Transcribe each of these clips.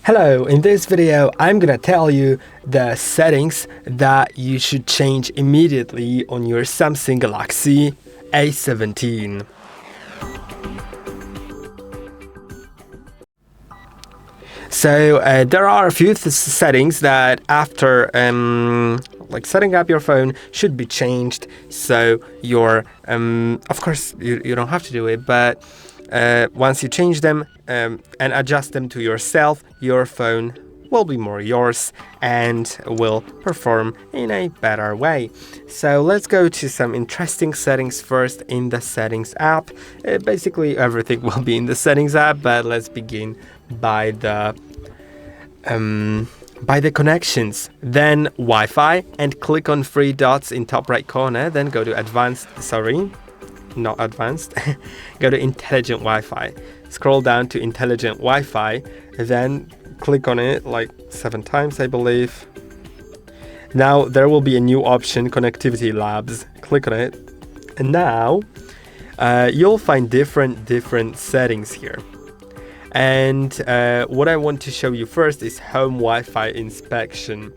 Hello, in this video I'm gonna tell you the settings that you should change immediately on your Samsung Galaxy A17. So there are a few settings that after setting up your phone should be changed. So your of course you don't have to do it, but once you change them and adjust them to yourself, your phone will be more yours and will perform in a better way. So let's go to some interesting settings first in the settings app. Basically everything will be in the settings app, but let's begin by the connections, then Wi-Fi, and click on three dots in top right corner, then go to go to intelligent Wi-Fi. Scroll down to intelligent Wi-Fi, then click on it like 7 times, I believe. Now there will be a new option, Connectivity Labs. Click on it, and now you'll find different settings here. And what I want to show you first is Home Wi-Fi Inspection.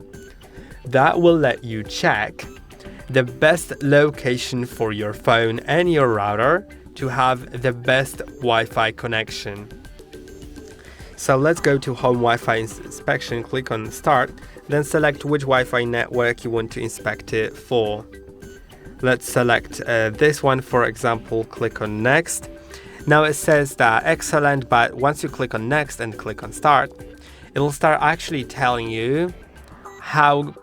That will let you check the best location for your phone and your router to have the best Wi-Fi connection. So let's go to Home Wi-Fi Inspection, click on Start, then select which Wi-Fi network you want to inspect it for. Let's select this one, for example, click on Next. Now it says that excellent, but once you click on Next and click on Start, it'll start actually telling you how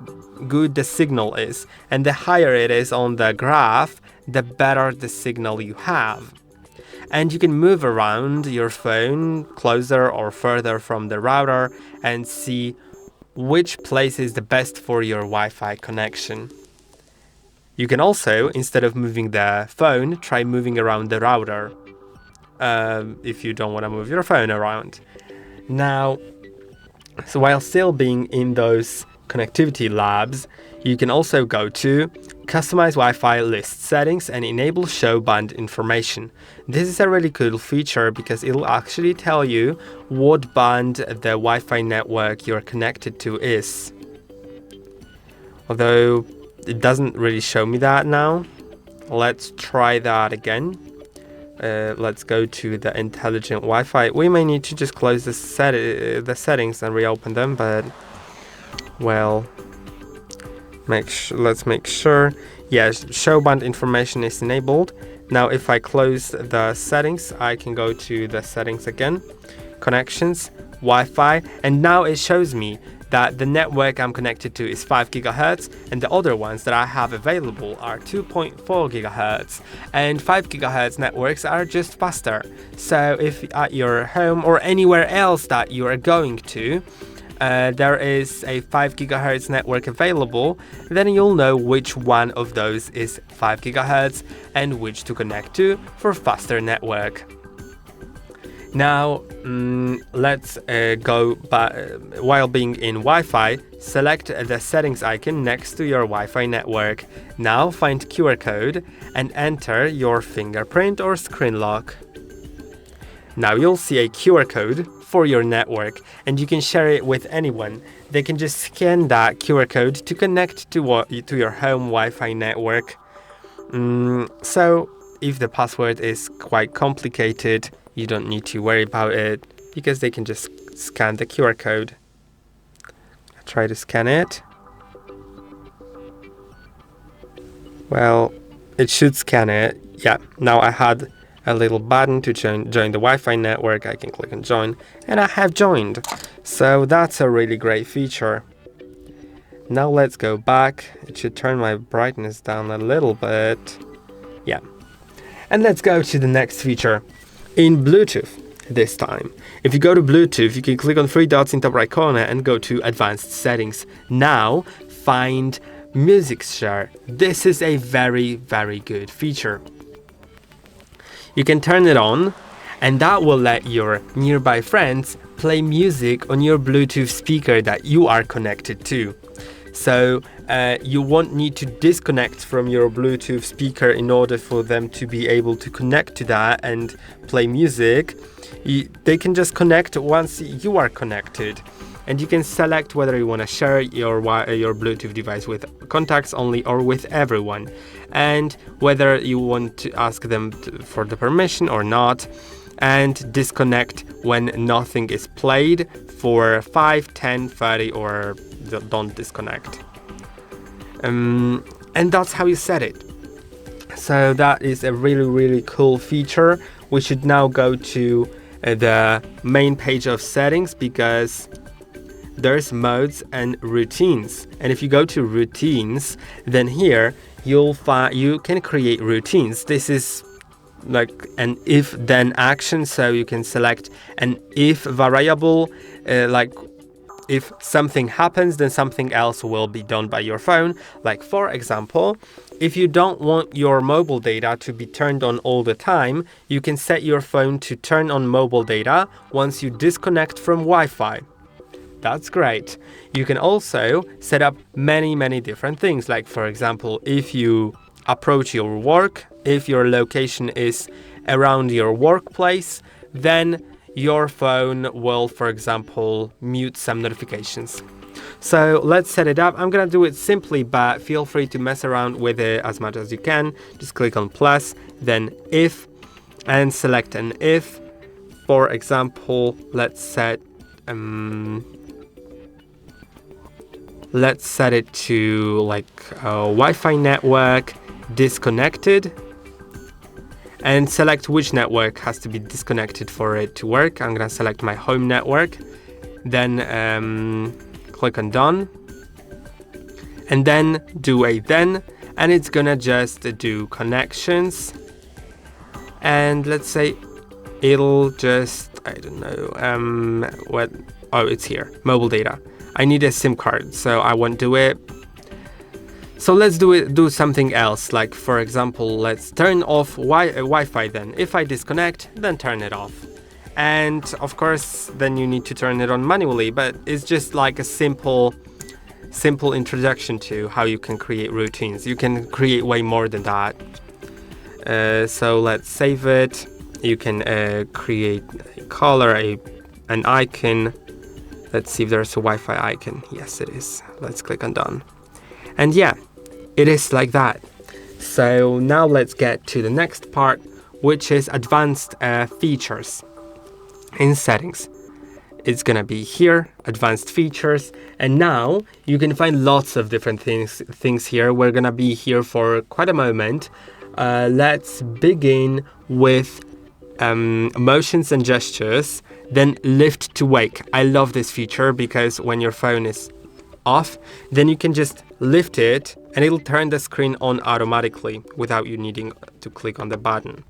good the signal is. And the higher it is on the graph, the better the signal you have. And you can move around your phone closer or further from the router and see which place is the best for your Wi-Fi connection. You can also, instead of moving the phone, try moving around the router. If you don't want to move your phone around. Now, so while still being in those connectivity labs, you can also go to Customize Wi-Fi List Settings and enable Show Band Information. This is a really cool feature because it'll actually tell you what band the Wi-Fi network you're connected to is. Although it doesn't really show me that now. Let's try that again. Let's go to the intelligent Wi-Fi. We may need to just close the settings and reopen them, but well, let's make sure. Yes, show band information is enabled. Now if I close the settings, I can go to the settings again, connections, Wi-Fi, and now it shows me that the network I'm connected to is 5 GHz and the other ones that I have available are 2.4 GHz, and 5 GHz networks are just faster. So if at your home or anywhere else that you are going to there is a 5 GHz network available, then you'll know which one of those is 5 GHz and which to connect to for faster network. Now let's go while being in Wi-Fi, select the settings icon next to your Wi-Fi network. Now find QR code and enter your fingerprint or screen lock. Now you'll see a QR code for your network and you can share it with anyone. They can just scan that QR code to connect to your home Wi-Fi network. So if the password is quite complicated, you don't need to worry about it because they can just scan the QR code. I'll try to scan it. Well, it should scan it. Yeah, now I had a little button to join the Wi-Fi network. I can click on join and I have joined. So that's a really great feature. Now let's go back. It should turn my brightness down a little bit. Yeah. And let's go to the next feature. In Bluetooth this time. If you go to Bluetooth, you can click on 3 dots in top right corner and go to Advanced Settings. Now find Music Share. This is a very good feature. You can turn it on and that will let your nearby friends play music on your Bluetooth speaker that you are connected to. So you won't need to disconnect from your Bluetooth speaker in order for them to be able to connect to that and play music. They can just connect once you are connected. and you can select whether you want to share your Bluetooth device with contacts only or with everyone, and whether you want to ask them for the permission or not, and disconnect when nothing is played for 5, 10, 30, or don't disconnect. And that's how you set it. So that is a really cool feature. We should now go to the main page of settings, because there's modes and routines. And if you go to routines, then here you can create routines. This is like an if-then action, so you can select an if variable, like if something happens, then something else will be done by your phone. Like, for example, if you don't want your mobile data to be turned on all the time, you can set your phone to turn on mobile data once you disconnect from Wi-Fi. That's great. You can also set up many different things. Like, for example, if you approach your work, if your location is around your workplace, then your phone will, for example, mute some notifications. So let's set it up. I'm gonna do it simply, but feel free to mess around with it as much as you can. Just click on plus, then if, and select an if. For example, let's set it to like a Wi-Fi network disconnected, and select which network has to be disconnected for it to work. I'm gonna select my home network, then click on done, and then do a then, and it's gonna just do connections, and let's say it'll just, I don't know, it's here, mobile data. I need a SIM card, so I won't do it. So let's do something else. Like, for example, let's turn off Wi-Fi then. If I disconnect, then turn it off. And of course, then you need to turn it on manually, but it's just like a simple introduction to how you can create routines. You can create way more than that. So let's save it. You can create a color, an icon. Let's see if there's a Wi-Fi icon. Yes, it is. Let's click on done. And yeah, it is like that. So now let's get to the next part, which is advanced features in settings. It's gonna be here, advanced features, and now you can find lots of different things here. We're gonna be here for quite a moment. Let's begin with motions and gestures, then lift to wake. I love this feature because when your phone is off, then you can just lift it and it'll turn the screen on automatically without you needing to click on the button.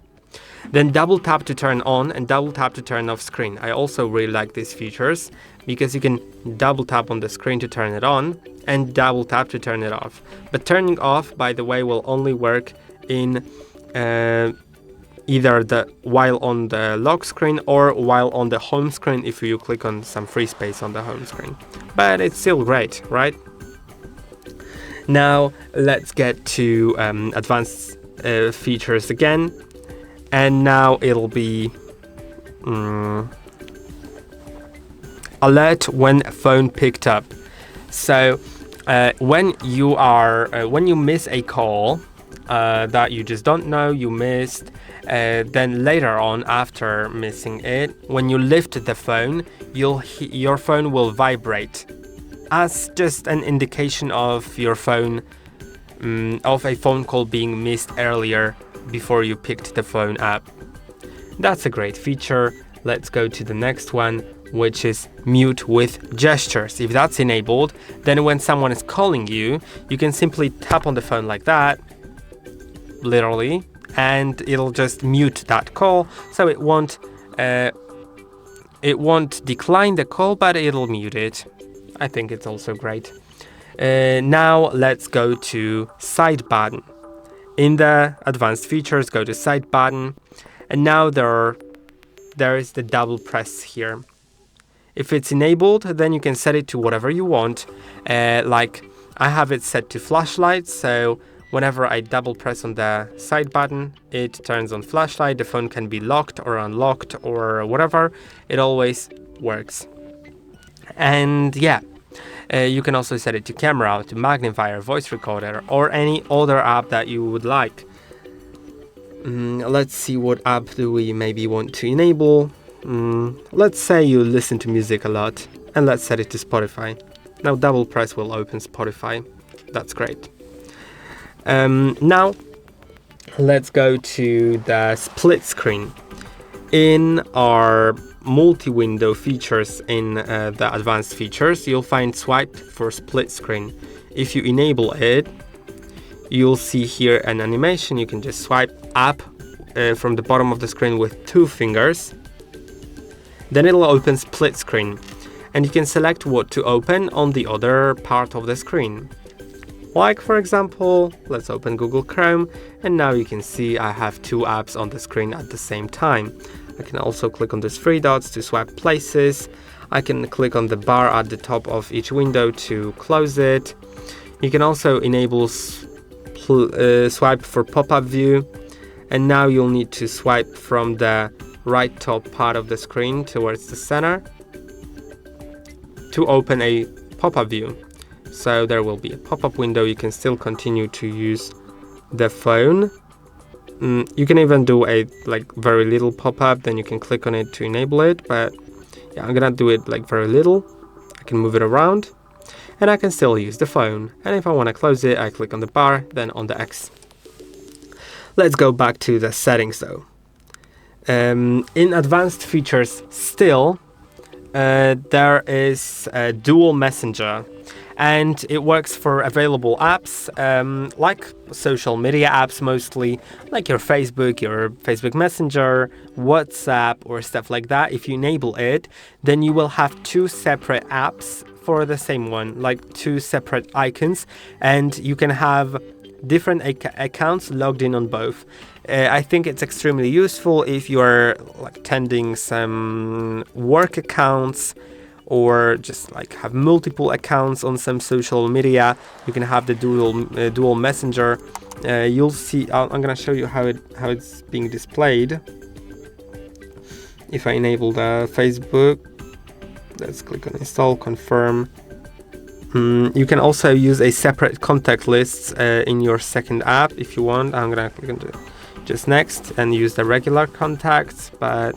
Then double tap to turn on and double tap to turn off screen. I also really like these features because you can double tap on the screen to turn it on and double tap to turn it off. But turning off, by the way, will only work in either while on the lock screen or while on the home screen if you click on some free space on the home screen. But it's still great, right? Now let's get to advanced features again. And now it'll be alert when phone picked up. So when you miss a call that you just don't know you missed, then later on, after missing it, when you lift the phone, your phone will vibrate as just an indication of your phone, of a phone call being missed earlier before you picked the phone up. That's a great feature. Let's go to the next one, which is mute with gestures. If that's enabled, then when someone is calling you, you can simply tap on the phone like that, literally, and it'll just mute that call, so it won't decline the call, but it'll mute it. I think it's also great. Now let's go to side button. In the advanced features, go to side button, and now there is the double press here. If it's enabled, then you can set it to whatever you want. Like I have it set to flashlight, so whenever I double press on the side button, it turns on flashlight. The phone can be locked or unlocked or whatever. It always works. And yeah, you can also set it to camera, to magnifier, voice recorder, or any other app that you would like. Let's see, what app do we maybe want to enable. Let's say you listen to music a lot, and let's set it to Spotify. Now double press will open Spotify. That's great. Now let's go to the split screen. In our multi-window features, in the advanced features, you'll find swipe for split screen. If you enable it, you'll see here an animation. You can just swipe up from the bottom of the screen with 2 fingers. Then it'll open split screen, and you can select what to open on the other part of the screen. Like, for example, let's open Google Chrome, and now you can see I have 2 apps on the screen at the same time. I can also click on these 3 dots to swap places. I can click on the bar at the top of each window to close it. You can also enable swipe for pop-up view, and now you'll need to swipe from the right top part of the screen towards the center to open a pop-up view. So there will be a pop-up window. You can still continue to use the phone. You can even do a very little pop-up, then you can click on it to enable it, but yeah, I'm gonna do it very little. I can move it around, and I can still use the phone. And if I want to close it, I click on the bar, then on the X. Let's go back to the settings though. In advanced features still, there is a dual messenger, and it works for available apps, like social media apps mostly, like your Facebook Messenger, WhatsApp, or stuff like that. If you enable it, then you will have 2 separate apps for the same one, like 2 separate icons, and you can have different accounts logged in on both. I think it's extremely useful if you're tending some work accounts, or just have multiple accounts on some social media. You can have the dual messenger. You'll see. I'm gonna show you how it's being displayed. If I enable the Facebook, let's click on install, confirm. You can also use a separate contact list in your second app if you want. I'm gonna click on just next and use the regular contacts, but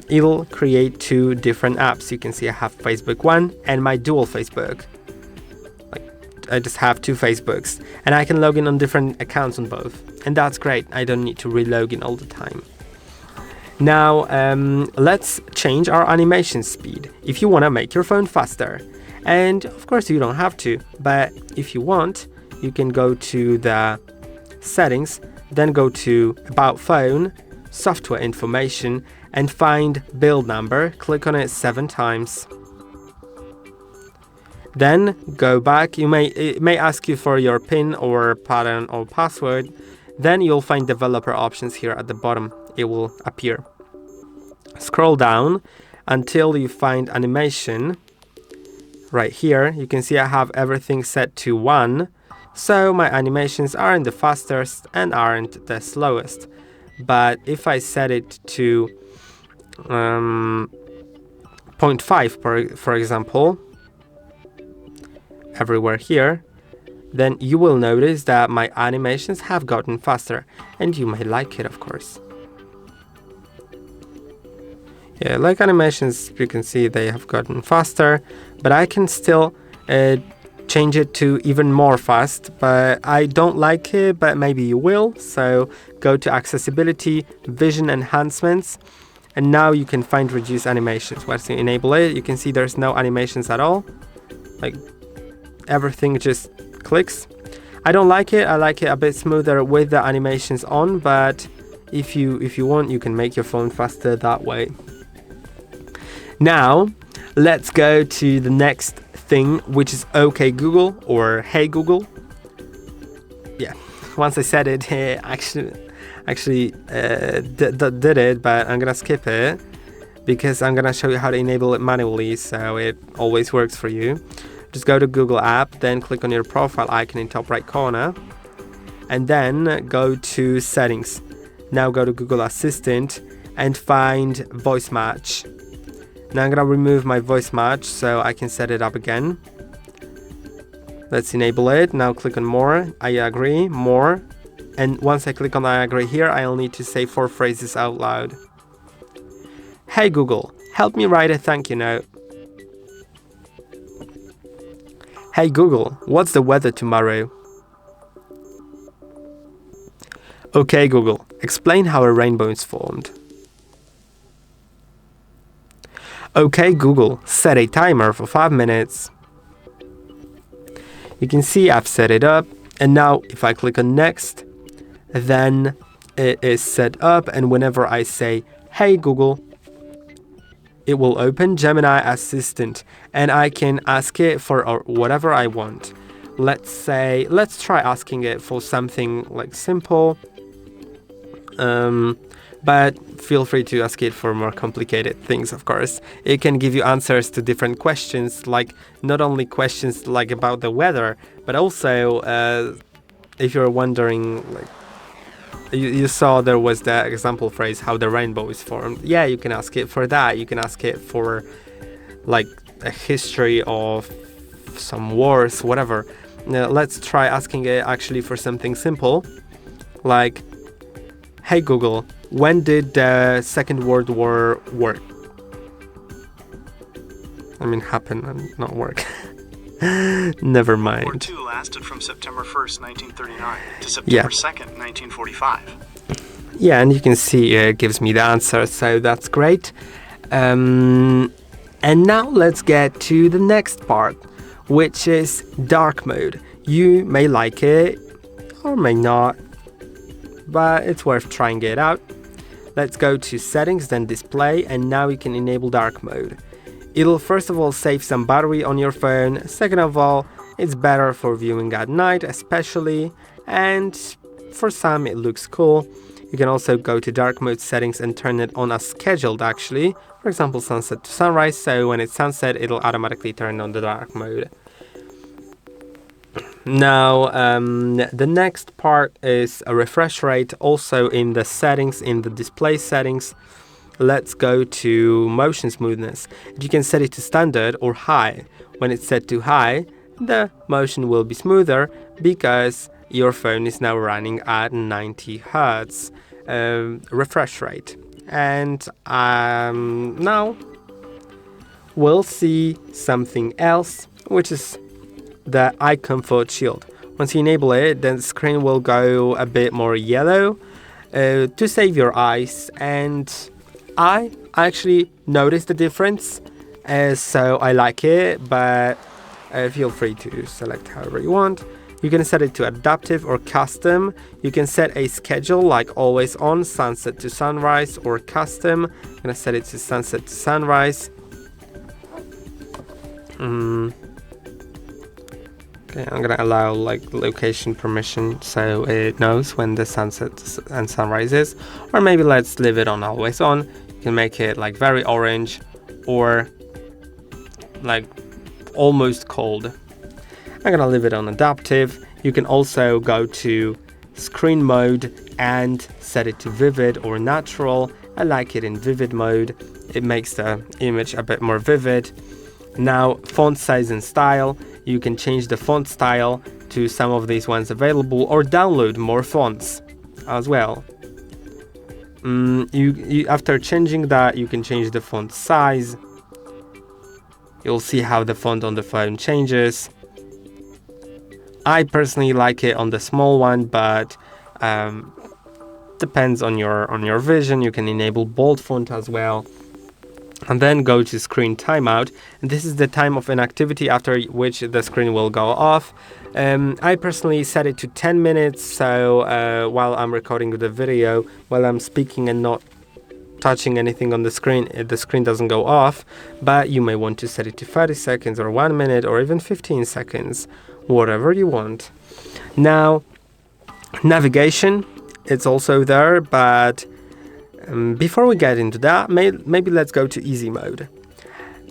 it'll create 2 different apps. You can see I have Facebook 1 and my dual Facebook. I just have 2 Facebooks, and I can log in on different accounts on both, and that's great. I don't need to re-log in all the time. Now let's change our animation speed if you want to make your phone faster. And of course you don't have to, but if you want, you can go to the settings, then go to About Phone, Software Information, and find build number. Click on it 7 times. Then go back. It may ask you for your PIN or pattern or password. Then you'll find developer options here at the bottom. It will appear. Scroll down until you find animation. Right here, you can see I have everything set to 1. So my animations aren't the fastest and aren't the slowest. But if I set it to 0.5 for example, everywhere here, then you will notice that my animations have gotten faster, and you may like it, of course. Yeah, like animations, you can see they have gotten faster, but I can still change it to even more fast, but I don't like it, but maybe you will. So go to accessibility, vision enhancements, and now you can find reduce animations. Once you enable it, you can see there's no animations at all. Everything just clicks. I don't like it. I like it a bit smoother with the animations on, but if you want, you can make your phone faster that way. Now let's go to the next thing, which is OK Google or Hey Google. Yeah, once I said it, actually did it, but I'm gonna skip it because I'm gonna show you how to enable it manually, so it always works for you. Just go to Google app, then click on your profile icon in top right corner, and then go to settings. Now go to Google Assistant and find voice match. Now I'm gonna remove my voice match so I can set it up again. Let's enable it. Now click on more, I agree, more. And once I click on I agree here, I'll need to say 4 phrases out loud. Hey Google, help me write a thank you note. Hey Google, what's the weather tomorrow? Okay Google, explain how a rainbow is formed. Okay Google, set a timer for 5 minutes. You can see I've set it up, and now if I click on next, then it is set up, and whenever I say hey Google, it will open Gemini Assistant and I can ask it for whatever I want. Let's try asking it for something like simple, but feel free to ask it for more complicated things, of course. It can give you answers to different questions, like not only questions like about the weather, but also if you're wondering, like you saw there was the example phrase how the rainbow is formed. Yeah, you can ask it for that. You can ask it for like a history of some wars, whatever. Now, let's try asking it actually for something simple, like, hey Google, when did the Second World War happen and not work? Never mind. War II lasted from September 1st, 1939 to September 2nd, 1945. Yeah, and you can see it gives me the answer, so that's great. And now let's get to the next part, which is dark mode. You may like it or may not, but it's worth trying it out. Let's go to settings, then display, and now you can enable dark mode. It'll first of all save some battery on your phone. Second of all, it's better for viewing at night especially, and for some it looks cool. You can also go to dark mode settings and turn it on as scheduled actually. For example, sunset to sunrise, so when it's sunset it'll automatically turn on the dark mode. Now the next part is a refresh rate, also in the settings, in the display settings. Let's go to motion smoothness. You can set it to standard or high. When it's set to high, the motion will be smoother because your phone is now running at 90 Hz refresh rate. And now we'll see something else, which is the eye comfort shield. Once you enable it, then the screen will go a bit more yellow to save your eyes, and I actually noticed the difference, so I like it, but feel free to select however you want. You can set it to adaptive or custom. You can set a schedule like always on, sunset to sunrise, or custom. I'm gonna set it to sunset to sunrise. Okay, I'm gonna allow like location permission so it knows when the sunset and sunrise is, or maybe let's leave it on always on. You can make it like very orange or like almost cold. I'm gonna leave it on adaptive. You can also go to screen mode and set it to vivid or natural. I like it in vivid mode. It makes the image a bit more vivid. Now, font size and style. You can change the font style to some of these ones available, or download more fonts as well. After changing that, you can change the font size. You'll see how the font on the phone changes. I personally like it on the small one, but depends on your vision. You can enable bold font as well. And then go to screen timeout, and this is the time of inactivity after which the screen will go off. I personally set it to 10 minutes, so while I'm recording the video, while I'm speaking and not touching anything on the screen doesn't go off, but you may want to set it to 30 seconds or 1 minute or even 15 seconds, whatever you want. Now, navigation, it's also there, but before we get into that, maybe let's go to easy mode.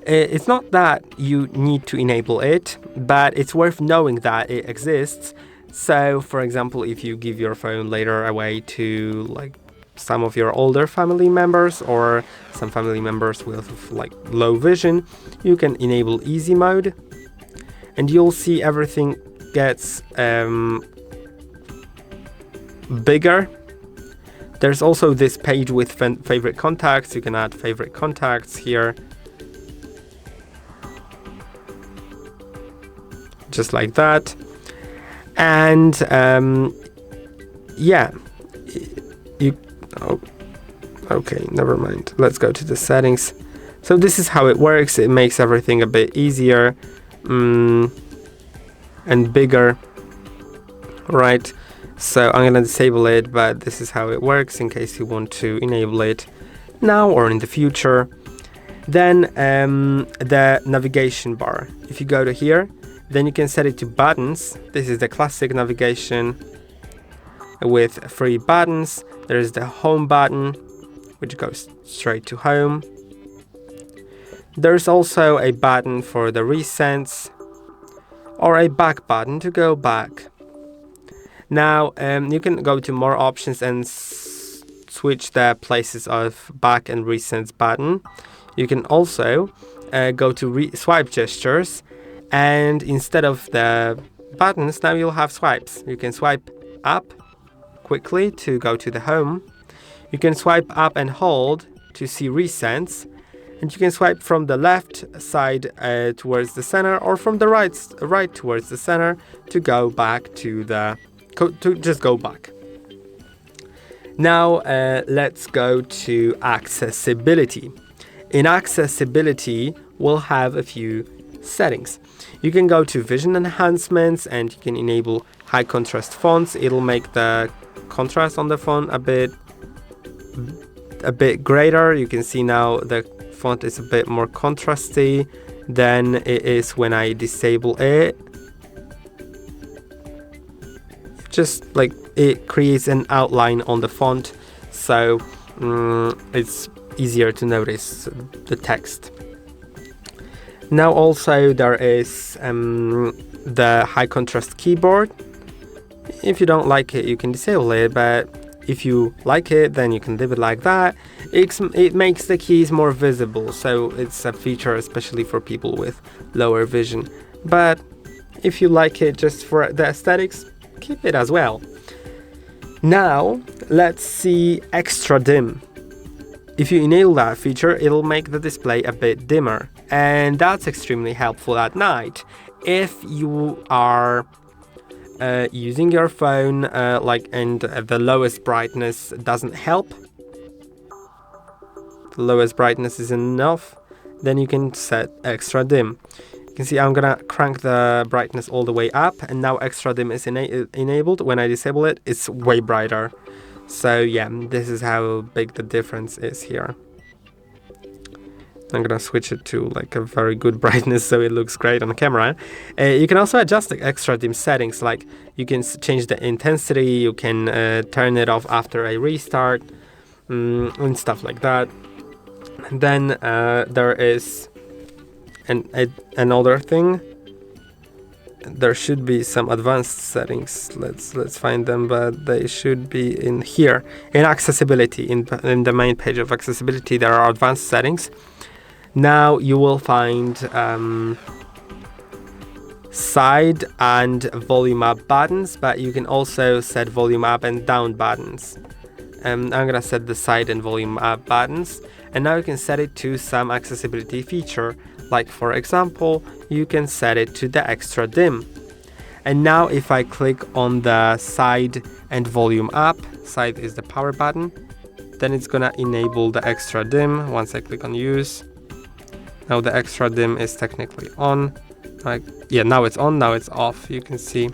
It's not that you need to enable it, but it's worth knowing that it exists. So, for example, if you give your phone later away to like some of your older family members or some family members with like low vision, you can enable easy mode, and you'll see everything gets bigger. There's also this page with favorite contacts. You can add favorite contacts here, just like that. And yeah, okay, never mind. Let's go to the settings. So this is how it works. It makes everything a bit easier and bigger, right? So I'm gonna disable it, but this is how it works in case you want to enable it now or in the future. Then the navigation bar. If you go to here, then you can set it to buttons. This is the classic navigation with 3 buttons. There's the home button, which goes straight to home. There's also a button for the recents, or a back button to go back. Now you can go to more options and switch the places of back and recents button. You can also go to swipe gestures, and instead of the buttons, now you'll have swipes. You can swipe up quickly to go to the home. You can swipe up and hold to see recents, and you can swipe from the left side towards the center, or from the right towards the center to go back to just go back. Now let's go to accessibility. In accessibility, we'll have a few settings. You can go to vision enhancements, and you can enable high contrast fonts. It'll make the contrast on the font a bit greater. You can see now the font is a bit more contrasty than it is when I disable it. Just like it creates an outline on the font, so it's easier to notice the text. Now also there is the high contrast keyboard. If you don't like it, you can disable it, but if you like it, then you can leave it like that. It makes the keys more visible, so it's a feature especially for people with lower vision. But if you like it just for the aesthetics, keep it as well. Now let's see extra dim. If you enable that feature, it'll make the display a bit dimmer, and that's extremely helpful at night. If you are using your phone and the lowest brightness doesn't help, the lowest brightness is enough, then you can set extra dim. You can see I'm gonna crank the brightness all the way up, and now extra dim is enabled. When I disable it, it's way brighter. So yeah, this is how big the difference is here. I'm gonna switch it to like a very good brightness so it looks great on the camera. You can also adjust the extra dim settings, like you can change the intensity, you can turn it off after a restart, and stuff like that. And then there is another thing. There should be some advanced settings. Let's find them, but they should be in here. In accessibility, in the main page of accessibility, there are advanced settings. Now you will find side and volume up buttons, but you can also set volume up and down buttons. I'm gonna set the side and volume up buttons, and now you can set it to some accessibility feature. Like for example, you can set it to the extra dim. And now if I click on the side and volume up, side is the power button, then it's gonna enable the extra dim once I click on use. Now the extra dim is technically on. Now it's on, now it's off. You can see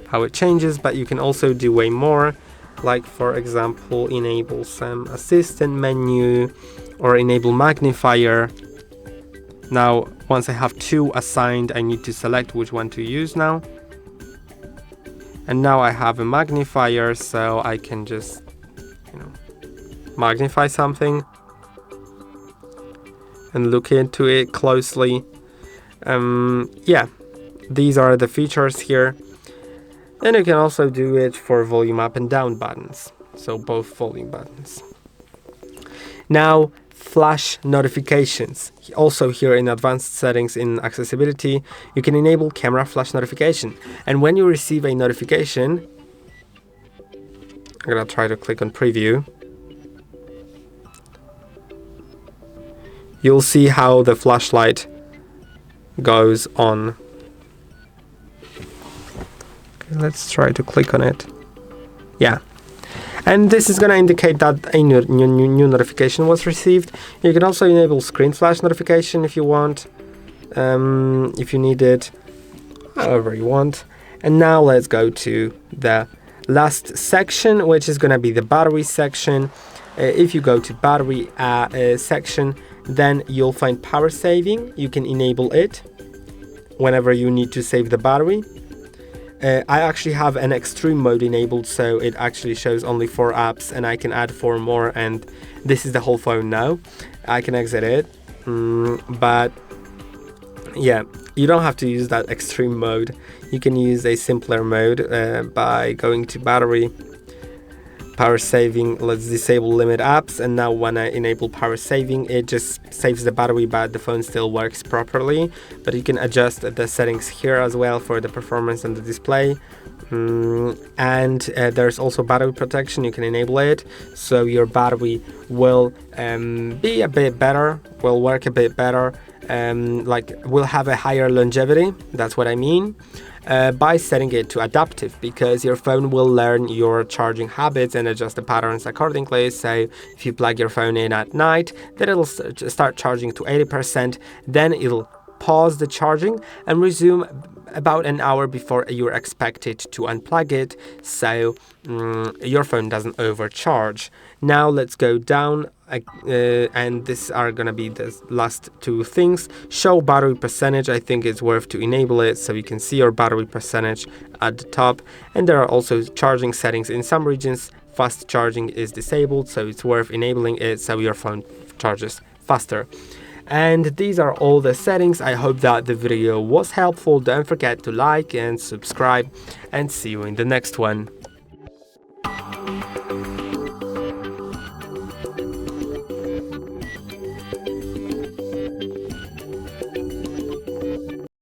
how it changes, but you can also do way more. Like for example, enable some assistant menu or enable magnifier. Now, once I have 2 assigned, I need to select which one to use now. And now I have a magnifier, so I can just, magnify something and look into it closely. Yeah, these are the features here. And you can also do it for volume up and down buttons. so both volume buttons. Now, flash notifications. Also here in advanced settings in accessibility, you can enable camera flash notification. And when you receive a notification, I'm gonna try to click on preview. You'll see how the flashlight goes on. Okay, let's try to click on it. Yeah. And this is going to indicate that a new notification was received. You can also enable screen flash notification if you want, if you need it, however you want. And now let's go to the last section, which is going to be the battery section. If you go to battery section, then you'll find power saving. You can enable it whenever you need to save the battery. I actually have an extreme mode enabled, so it actually shows only 4 apps and I can add 4 more, and this is the whole phone now. I can exit it, but yeah, you don't have to use that extreme mode. You can use a simpler mode by going to battery, power saving. Let's disable limit apps, and now when I enable power saving, it just saves the battery, but the phone still works properly. But you can adjust the settings here as well for the performance and the display. And there's also battery protection. You can enable it, so your battery will be a bit better, will work a bit better, will have a higher longevity. That's what I mean. By setting it to adaptive, because your phone will learn your charging habits and adjust the patterns accordingly. So if you plug your phone in at night, then it'll start charging to 80%, then it'll pause the charging and resume about an hour before you're expected to unplug it, so your phone doesn't overcharge. Now let's go down, and these are gonna be the last 2 things. Show battery percentage. I think it's worth to enable it so you can see your battery percentage at the top. And there are also charging settings. In some regions, fast charging is disabled, so it's worth enabling it so your phone charges faster. And these are all the settings. I hope that the video was helpful. Don't forget to like and subscribe, and see you in the next one.